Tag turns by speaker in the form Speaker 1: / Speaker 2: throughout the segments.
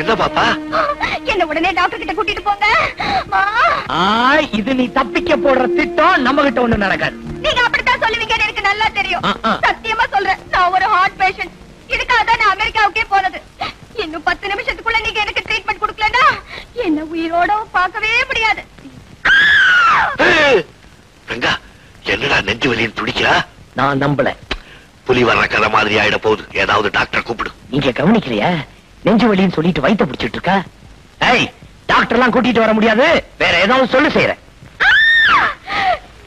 Speaker 1: என்ன பாப்பா?
Speaker 2: என்ன உடனே டாக்டர் கிட்ட கூட்டிட்டு போங்க.
Speaker 3: இது நீ தப்பிக்க போடுற திட்டம் நம்ம கிட்ட ஒண்ணு நடக்காது.
Speaker 2: நீங்க அப்படித்தான் சொல்லுவீங்கன்னு எனக்கு நல்லா தெரியும். சத்தியமா சொல்றேன், நான் ஒரு ஹார்ட் பேஷண்ட். இதுக்காக தான் நான் அமெரிக்காவுக்கே போனது. இன்னும் 10 நிமிஷத்துக்குள்ள நீங்க எனக்கு ட்ரீட்மெண்ட் கொடுக்கலன்னா என்ன உயிரோட பார்க்கவே முடியாது.
Speaker 1: ரங்கா, என்னடா நெஞ்சு வலின்னு துடிக்கிறா?
Speaker 3: நான் நம்பல.
Speaker 1: புலி வர்ற கதை மாதிரி ஆயிட போகுது. ஏதாவது டாக்டர் கூப்பிடு.
Speaker 3: நீங்க கவனிக்கலையா? நெஞ்சு வலின்னு சொல்லிட்டு வயித்த பிடிச்சிட்டு இருக்கா. டாக்டர் எல்லாம் கூட்டிட்டு வர முடியாது, வேற ஏதாவது சொல்லு செய்யறேன்.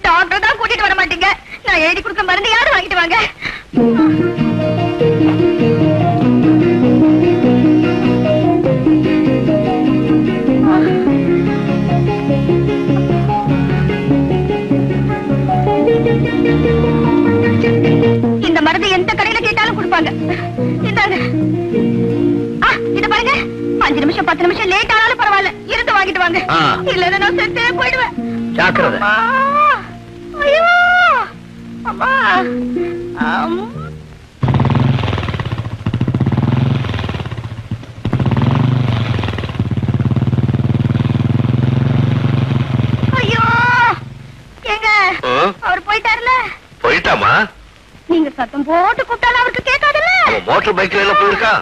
Speaker 2: டாக்டர் தான் கூட்டிட்டு வர மாட்டீங்க. நான் எழுதி கொடுக்க மருந்து யாரும் வாங்கிட்டு வாங்க. இந்த மருந்து எந்த கடையில கேட்டாலும் கொடுப்பாங்க. இந்தாங்க. இத பாருங்க, 5 நிமிஷம் 10 நிமிஷம் லேட் ஆனாலும் பரவாயில்ல, இருந்து வாங்கிட்டு வாங்க. இல்லன்னா நான் செத்தே போயிடுவேன்.
Speaker 3: ஜாக்கிரதை.
Speaker 2: ஐயோ அம்மா. ஐயோ ஏங்க, அவர் போயிட்டாருல?
Speaker 1: போயிட்டாமா?
Speaker 2: நீங்க சத்தம் போட்டு கூப்பிட்டாலும் அவருக்கு கேட்காதுல்ல?
Speaker 1: அவன் மோட்டர் பைக்ல எல்லாம் போயிருக்கா.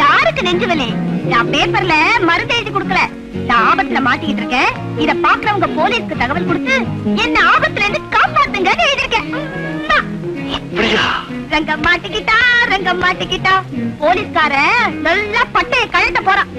Speaker 2: யாருக்கு நெஞ்சுவலி? நான் பேப்பர்ல மருந்து எழுதி கொடுக்கல. நான் ஆபத்துல மாட்டிக்கிட்டு இருக்கேன். இத பாக்குறவங்க போலீஸ்க்கு தகவல் கொடுத்து என்ன ஆபத்துல இருந்து காப்பாத்துங்கன்னு எழுதிருக்கேன். ரங்கம் மாட்டிக்கிட்டா, ரங்கம் மாட்டிக்கிட்டா. போலீஸ்கார நல்லா பட்டைய கழட்ட போறான்.